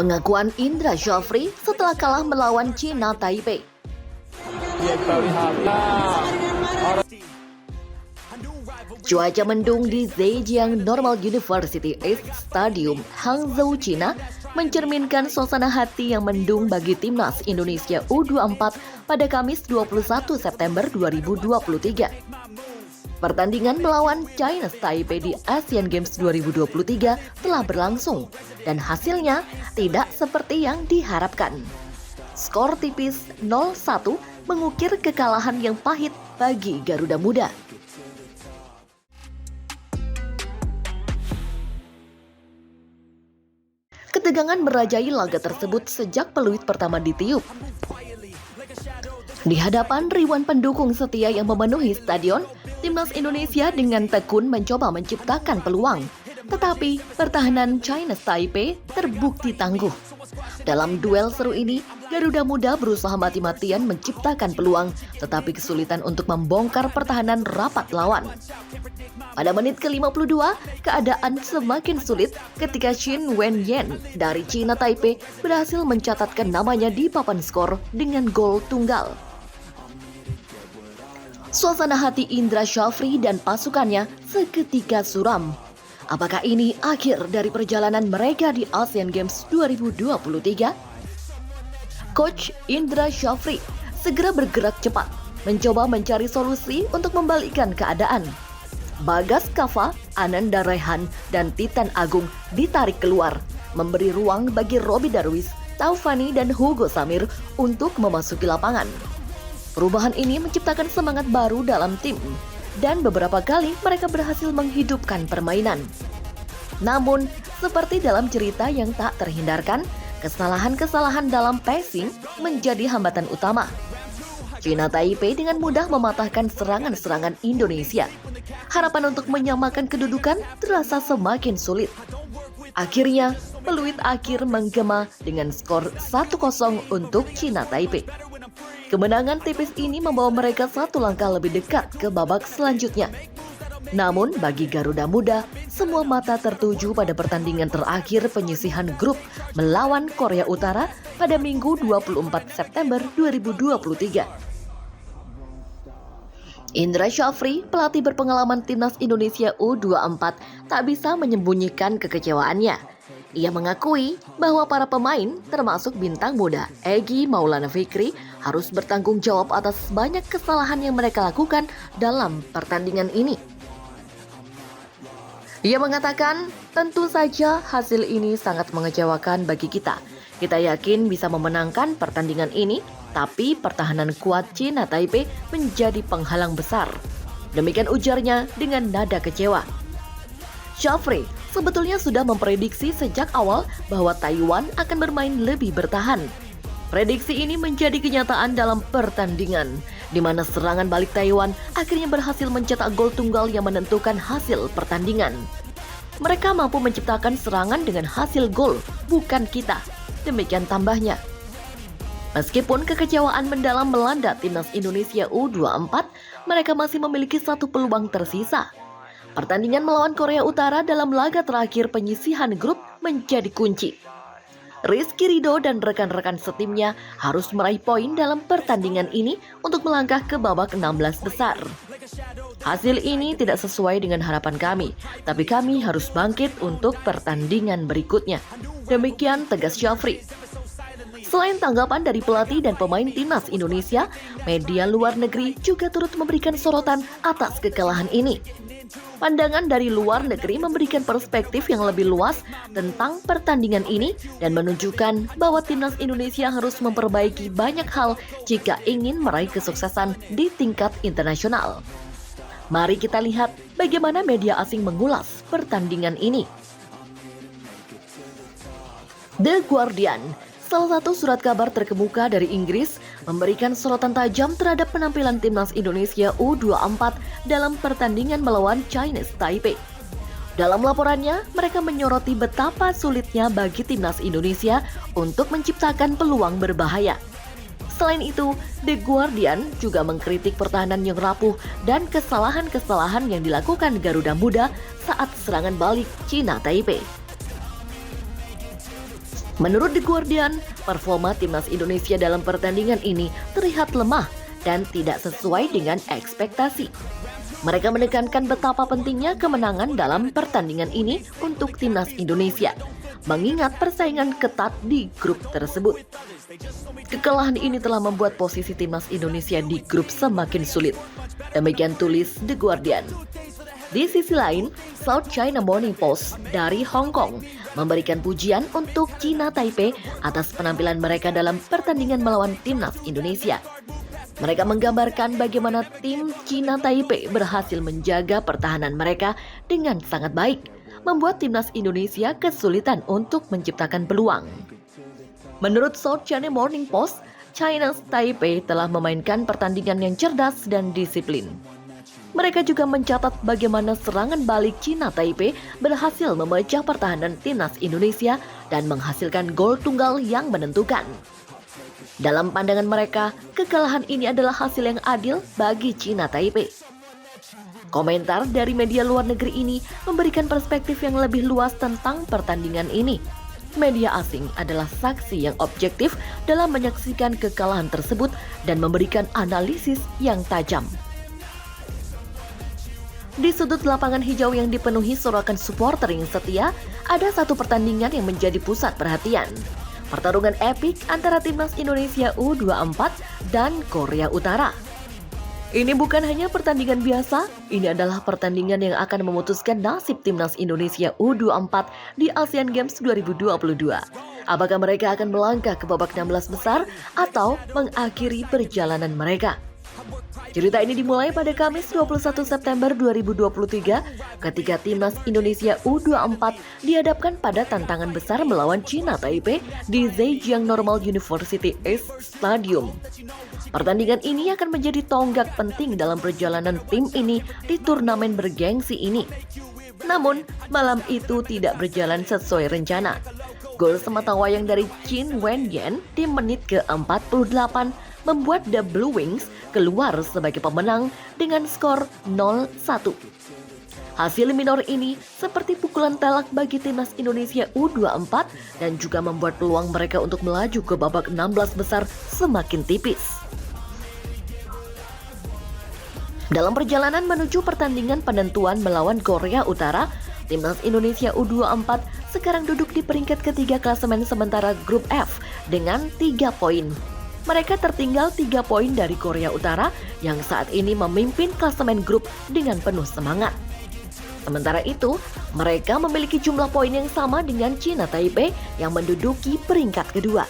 Pengakuan Indra Syafri setelah kalah melawan China Taipei. Cuaca mendung di Zhejiang Normal University East Stadium, Hangzhou, China mencerminkan suasana hati yang mendung bagi timnas Indonesia U24 pada Kamis 21 September 2023. Pertandingan melawan China Taipei di Asian Games 2023 telah berlangsung dan hasilnya tidak seperti yang diharapkan. Skor tipis 0-1 mengukir kekalahan yang pahit bagi Garuda Muda. Ketegangan merajai laga tersebut sejak peluit pertama ditiup. Di hadapan ribuan pendukung setia yang memenuhi stadion, timnas Indonesia dengan tekun mencoba menciptakan peluang. Tetapi pertahanan China Taipei terbukti tangguh. Dalam duel seru ini, Garuda Muda berusaha mati-matian menciptakan peluang, tetapi kesulitan untuk membongkar pertahanan rapat lawan. Pada menit ke-52, keadaan semakin sulit ketika Shin Wen-yen dari China Taipei berhasil mencatatkan namanya di papan skor dengan gol tunggal. Suasana hati Indra Syafri dan pasukannya seketika suram. Apakah ini akhir dari perjalanan mereka di Asian Games 2023? Coach Indra Syafri segera bergerak cepat, mencoba mencari solusi untuk membalikkan keadaan. Bagas Kava, Ananda Raihan, dan Titan Agung ditarik keluar, memberi ruang bagi Robby Darwis, Taufani, dan Hugo Samir untuk memasuki lapangan. Perubahan ini menciptakan semangat baru dalam tim, dan beberapa kali mereka berhasil menghidupkan permainan. Namun, seperti dalam cerita yang tak terhindarkan, kesalahan-kesalahan dalam passing menjadi hambatan utama. China Taipei dengan mudah mematahkan serangan-serangan Indonesia. Harapan untuk menyamakan kedudukan terasa semakin sulit. Akhirnya, peluit akhir menggema dengan skor 1-0 untuk China Taipei. Kemenangan tipis ini membawa mereka satu langkah lebih dekat ke babak selanjutnya. Namun bagi Garuda Muda, semua mata tertuju pada pertandingan terakhir penyisihan grup melawan Korea Utara pada Minggu 24 September 2023. Indra Syafri, pelatih berpengalaman timnas Indonesia U24, tak bisa menyembunyikan kekecewaannya. Ia mengakui bahwa para pemain, termasuk bintang muda Egy Maulana Fikri, harus bertanggung jawab atas banyak kesalahan yang mereka lakukan dalam pertandingan ini. Ia mengatakan, tentu saja hasil ini sangat mengecewakan bagi kita. Kita yakin bisa memenangkan pertandingan ini, tapi pertahanan kuat China Taipei menjadi penghalang besar. Demikian ujarnya dengan nada kecewa. Syafri sebetulnya sudah memprediksi sejak awal bahwa Taiwan akan bermain lebih bertahan. Prediksi ini menjadi kenyataan dalam pertandingan, di mana serangan balik Taiwan akhirnya berhasil mencetak gol tunggal yang menentukan hasil pertandingan. Mereka mampu menciptakan serangan dengan hasil gol, bukan kita. Demikian tambahnya. Meskipun kekecewaan mendalam melanda timnas Indonesia U24, mereka masih memiliki satu peluang tersisa. Pertandingan melawan Korea Utara dalam laga terakhir penyisihan grup menjadi kunci. Rizky Ridho dan rekan-rekan setimnya harus meraih poin dalam pertandingan ini untuk melangkah ke babak 16 besar. Hasil ini tidak sesuai dengan harapan kami, tapi kami harus bangkit untuk pertandingan berikutnya. Demikian tegas Syafri. Selain tanggapan dari pelatih dan pemain timnas Indonesia, media luar negeri juga turut memberikan sorotan atas kekalahan ini. Pandangan dari luar negeri memberikan perspektif yang lebih luas tentang pertandingan ini dan menunjukkan bahwa timnas Indonesia harus memperbaiki banyak hal jika ingin meraih kesuksesan di tingkat internasional. Mari kita lihat bagaimana media asing mengulas pertandingan ini. The Guardian, salah satu surat kabar terkemuka dari Inggris, memberikan sorotan tajam terhadap penampilan timnas Indonesia U24 dalam pertandingan melawan China Taipei. Dalam laporannya, mereka menyoroti betapa sulitnya bagi timnas Indonesia untuk menciptakan peluang berbahaya. Selain itu, The Guardian juga mengkritik pertahanan yang rapuh dan kesalahan-kesalahan yang dilakukan Garuda Muda saat serangan balik China Taipei. Menurut The Guardian, performa timnas Indonesia dalam pertandingan ini terlihat lemah dan tidak sesuai dengan ekspektasi. Mereka menekankan betapa pentingnya kemenangan dalam pertandingan ini untuk timnas Indonesia, mengingat persaingan ketat di grup tersebut. Kekalahan ini telah membuat posisi timnas Indonesia di grup semakin sulit. Demikian tulis The Guardian. Di sisi lain, South China Morning Post dari Hong Kong memberikan pujian untuk China Taipei atas penampilan mereka dalam pertandingan melawan timnas Indonesia. Mereka menggambarkan bagaimana tim China Taipei berhasil menjaga pertahanan mereka dengan sangat baik, membuat timnas Indonesia kesulitan untuk menciptakan peluang. Menurut South China Morning Post, China Taipei telah memainkan pertandingan yang cerdas dan disiplin. Mereka juga mencatat bagaimana serangan balik China Taipei berhasil memecah pertahanan timnas Indonesia dan menghasilkan gol tunggal yang menentukan. Dalam pandangan mereka, kekalahan ini adalah hasil yang adil bagi China Taipei. Komentar dari media luar negeri ini memberikan perspektif yang lebih luas tentang pertandingan ini. Media asing adalah saksi yang objektif dalam menyaksikan kekalahan tersebut dan memberikan analisis yang tajam. Di sudut lapangan hijau yang dipenuhi sorakan supporter yang setia, ada satu pertandingan yang menjadi pusat perhatian. Pertarungan epik antara timnas Indonesia U24 dan Korea Utara. Ini bukan hanya pertandingan biasa, ini adalah pertandingan yang akan memutuskan nasib timnas Indonesia U24 di Asian Games 2022. Apakah mereka akan melangkah ke babak 16 besar atau mengakhiri perjalanan mereka? Cerita ini dimulai pada Kamis 21 September 2023 ketika timnas Indonesia U24 dihadapkan pada tantangan besar melawan China Taipei di Zhejiang Normal University East Stadium. Pertandingan ini akan menjadi tonggak penting dalam perjalanan tim ini di turnamen bergengsi ini. Namun, malam itu tidak berjalan sesuai rencana. Gol sematawayang dari Chin Wen-yen di menit ke-48 membuat The Blue Wings keluar sebagai pemenang dengan skor 0-1. Hasil minor ini seperti pukulan telak bagi timnas Indonesia U24 dan juga membuat peluang mereka untuk melaju ke babak 16 besar semakin tipis. Dalam perjalanan menuju pertandingan penentuan melawan Korea Utara, timnas Indonesia U24 sekarang duduk di peringkat ketiga klasemen sementara grup F dengan 3 poin. Mereka tertinggal 3 poin dari Korea Utara yang saat ini memimpin klasemen grup dengan penuh semangat. Sementara itu, mereka memiliki jumlah poin yang sama dengan China Taipei yang menduduki peringkat kedua.